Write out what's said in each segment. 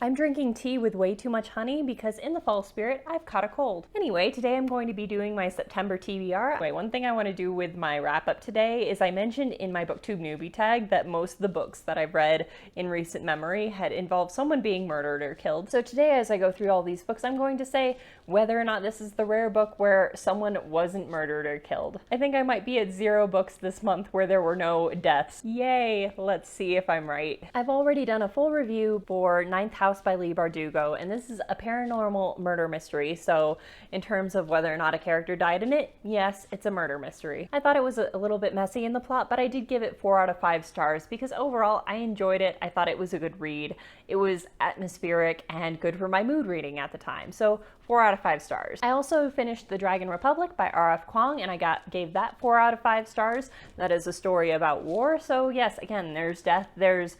I'm drinking tea with way too much honey because in the fall spirit, I've caught a cold. Anyway, today I'm going to be doing my September TBR. Wait, one thing I want to do with my wrap up today is I mentioned in my booktube newbie tag that most of the books that I've read in recent memory had involved someone being murdered or killed. So today, as I go through all these books, I'm going to say whether or not this is the rare book where someone wasn't murdered or killed. I think I might be at 0 books this month where there were no deaths. Yay! Let's see if I'm right. I've already done a full review for Ninth House by Leigh Bardugo, and this is a paranormal murder mystery, so in terms of whether or not a character died in it, yes, it's a murder mystery. I thought it was a little bit messy in the plot, but I did give it 4 out of 5 stars because overall I enjoyed it. I thought it was a good read. It was atmospheric and good for my mood reading at the time, so 4 out of 5 stars. I also finished The Dragon Republic by R.F. Kuang, and I gave that 4 out of 5 stars. That is a story about war, so yes, again, there's death, there's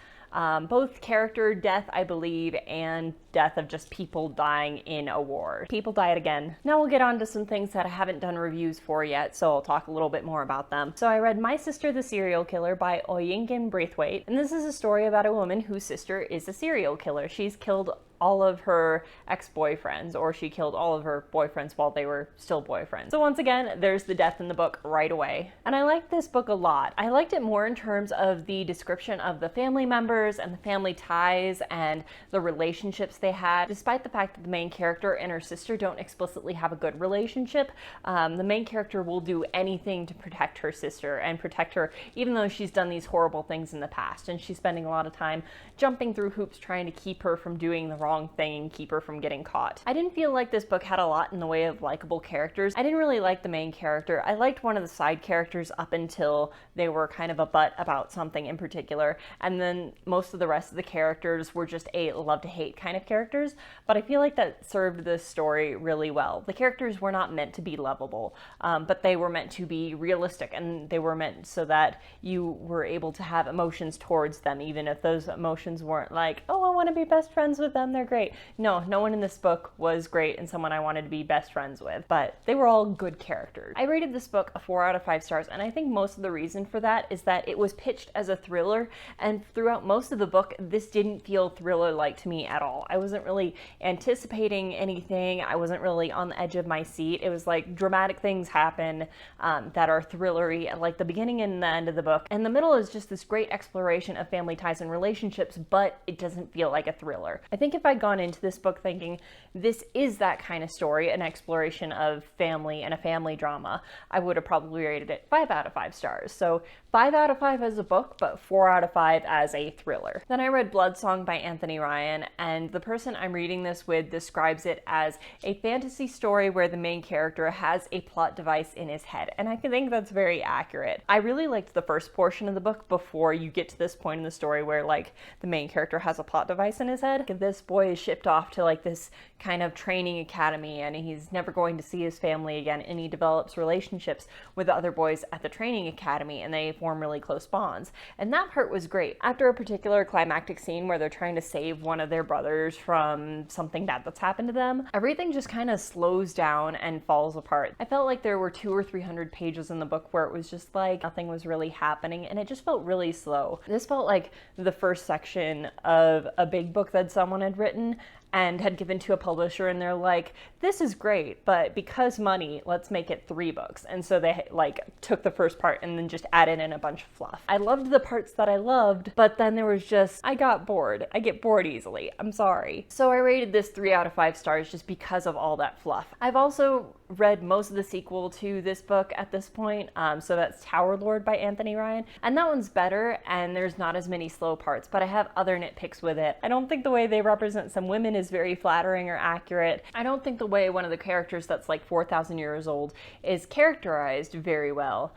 both character death, I believe, and death of just people dying in a war. People died again. Now we'll get on to some things that I haven't done reviews for yet, so I'll talk a little bit more about them. So I read My Sister the Serial Killer by Oyinkan Braithwaite, and this is a story about a woman whose sister is a serial killer. She's killed all of her ex-boyfriends, or she killed all of her boyfriends while they were still boyfriends. So once again, there's the death in the book right away. And I liked this book a lot. I liked it more in terms of the description of the family members and the family ties and the relationships they had. Despite the fact that the main character and her sister don't explicitly have a good relationship, the main character will do anything to protect her sister and protect her even though she's done these horrible things in the past, and she's spending a lot of time jumping through hoops trying to keep her from doing the wrong thing and keep her from getting caught. I didn't feel like this book had a lot in the way of likable characters. I didn't really like the main character. I liked one of the side characters up until they were kind of a butt about something in particular, and then most of the rest of the characters were just a love to hate kind of characters, but I feel like that served this story really well. The characters were not meant to be lovable, but they were meant to be realistic, and they were meant so that you were able to have emotions towards them, even if those emotions weren't like, oh, I want to be best friends with them, they're great. No one in this book was great and someone I wanted to be best friends with, but they were all good characters. I rated this book a 4 out of 5 stars, and I think most of the reason for that is that it was pitched as a thriller, and throughout most of the book, this didn't feel thriller-like to me at all. I wasn't really anticipating anything. I wasn't really on the edge of my seat. It was like dramatic things happen that are thrillery at like the beginning and the end of the book, and the middle is just this great exploration of family ties and relationships, but it doesn't feel like a thriller. I think if I'd gone into this book thinking this is that kind of story, an exploration of family and a family drama, I would have probably rated it 5 out of 5 stars. So 5 out of 5 as a book, but 4 out of 5 as a thriller. Then I read Bloodsong by Anthony Ryan, and the person I'm reading this with describes it as a fantasy story where the main character has a plot device in his head, and I think that's very accurate. I really liked the first portion of the book before you get to this point in the story where like the main character has a plot device in his head. This boy is shipped off to like this kind of training academy, and he's never going to see his family again, and he develops relationships with the other boys at the training academy, and they form really close bonds, and that part was great. After a particular climactic scene where they're trying to save one of their brothers from something bad that's happened to them, everything just kind of slows down and falls apart. I felt like there were 200 or 300 pages in the book where it was just like nothing was really happening, and it just felt really slow. This felt like the first section of a big book that someone had written and had given to a publisher, and they're like, this is great, but because money, let's make it 3 books. And so they like took the first part and then just added in a bunch of fluff. I loved the parts that I loved, but then there was just, I got bored. I get bored easily. I'm sorry. So I rated this 3 out of 5 stars just because of all that fluff. I've also read most of the sequel to this book at this point, so that's Tower Lord by Anthony Ryan, and that one's better, and there's not as many slow parts, but I have other nitpicks with it. I don't think the way they represent some women is very flattering or accurate. I don't think the way one of the characters that's like 4,000 years old is characterized very well.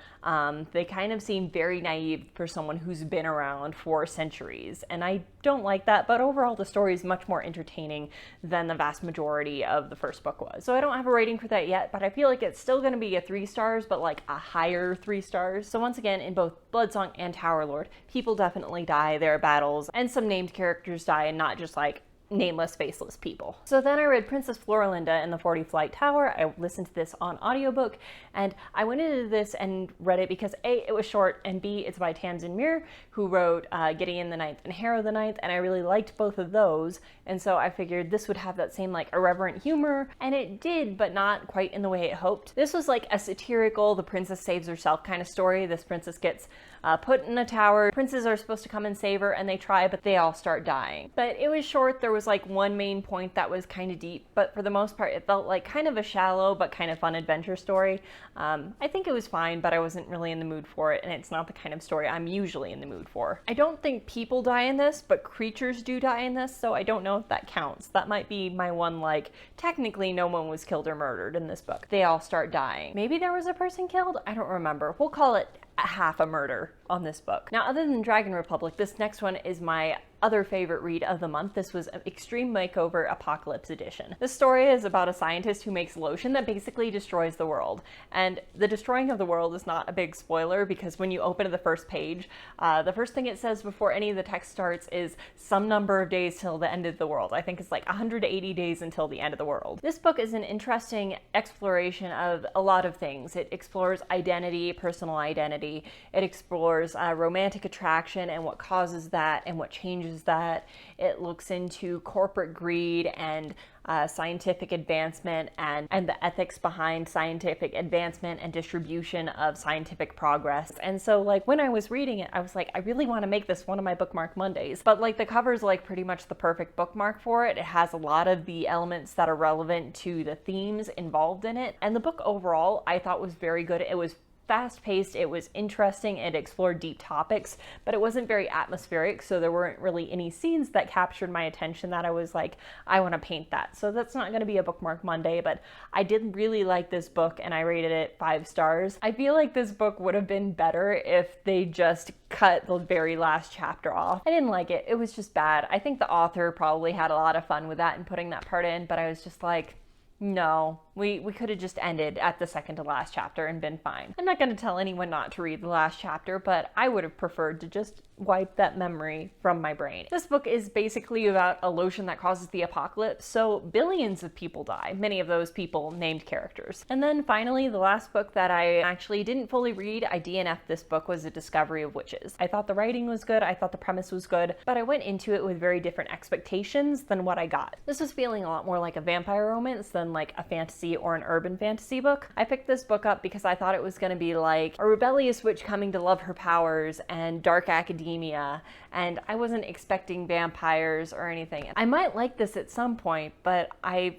They kind of seem very naive for someone who's been around for centuries, and I don't like that, but overall the story is much more entertaining than the vast majority of the first book was. So I don't have a rating for that yet, but I feel like it's still going to be a 3 stars, but like a higher 3 stars. So once again, in both Bloodsong and Tower Lord, people definitely die, there are battles, and some named characters die, and not just like nameless, faceless people. So then I read Princess Floralinda and the 40 Flight Tower. I listened to this on audiobook, and I went into this and read it because A, it was short, and B, it's by Tamsyn Muir, who wrote Gideon the Ninth and Harrow the Ninth, and I really liked both of those, and so I figured this would have that same like irreverent humor, and it did, but not quite in the way it hoped. This was like a satirical, the princess saves herself kind of story. This princess gets put in a tower. Princes are supposed to come and save her, and they try, but they all start dying. But it was short. There was like one main point that was kind of deep, but for the most part, it felt like kind of a shallow but kind of fun adventure story. I think it was fine, but I wasn't really in the mood for it, and it's not the kind of story I'm usually in the mood for. I don't think people die in this, but creatures do die in this, so I don't know if that counts. That might be my one, like, technically no one was killed or murdered in this book. They all start dying. Maybe there was a person killed? I don't remember. We'll call it half a murder on this book. Now, other than Dragon Republic, this next one is my other favorite read of the month. This was Extreme Makeover Apocalypse Edition. This story is about a scientist who makes lotion that basically destroys the world. And the destroying of the world is not a big spoiler, because when you open to the first page, the first thing it says before any of the text starts is some number of days till the end of the world. I think it's like 180 days until the end of the world. This book is an interesting exploration of a lot of things. It explores identity, personal identity. It explores romantic attraction and what causes that and what changes that. It looks into corporate greed and scientific advancement and the ethics behind scientific advancement and distribution of scientific progress. And so like when I was reading it, I was like, I really want to make this one of my bookmark Mondays. But like the cover's like pretty much the perfect bookmark for it. It has a lot of the elements that are relevant to the themes involved in it. And the book overall I thought was very good. It was fast-paced, it was interesting, it explored deep topics, but it wasn't very atmospheric, so there weren't really any scenes that captured my attention that I was like, I want to paint that. So that's not going to be a bookmark Monday, but I did really like this book and I rated it 5 stars. I feel like this book would have been better if they just cut the very last chapter off. I didn't like it. It was just bad. I think the author probably had a lot of fun with that and putting that part in, but I was just like, no, we could have just ended at the second to last chapter and been fine. I'm not going to tell anyone not to read the last chapter, but I would have preferred to just wipe that memory from my brain. This book is basically about a lotion that causes the apocalypse, so billions of people die, many of those people named characters. And then finally, the last book that I actually didn't fully read, I DNF'd this book, was A Discovery of Witches. I thought the writing was good, I thought the premise was good, but I went into it with very different expectations than what I got. This was feeling a lot more like a vampire romance than like a fantasy or an urban fantasy book. I picked this book up because I thought it was going to be like a rebellious witch coming to love her powers and dark academia, and I wasn't expecting vampires or anything. I might like this at some point, but I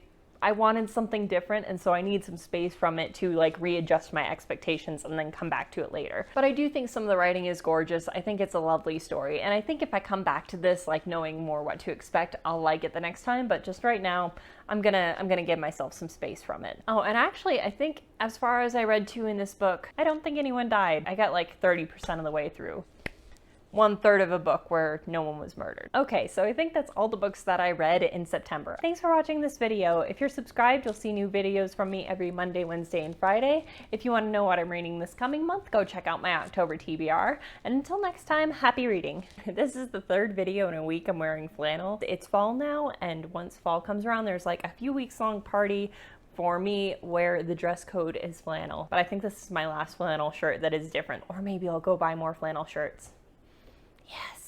wanted something different, and so I need some space from it to like readjust my expectations and then come back to it later. But I do think some of the writing is gorgeous. I think it's a lovely story, and I think if I come back to this like knowing more what to expect, I'll like it the next time. But just right now, I'm gonna give myself some space from it. Oh, and actually, I think as far as I read too in this book, I don't think anyone died. I got like 30% of the way through. 1/3 of a book where no one was murdered. Okay, so I think that's all the books that I read in September. Thanks for watching this video. If you're subscribed, you'll see new videos from me every Monday, Wednesday, and Friday. If you want to know what I'm reading this coming month, go check out my October TBR. And until next time, happy reading. This is the 3rd video in a week I'm wearing flannel. It's fall now, and once fall comes around, there's like a few weeks long party for me where the dress code is flannel. But I think this is my last flannel shirt that is different, or maybe I'll go buy more flannel shirts. Yes.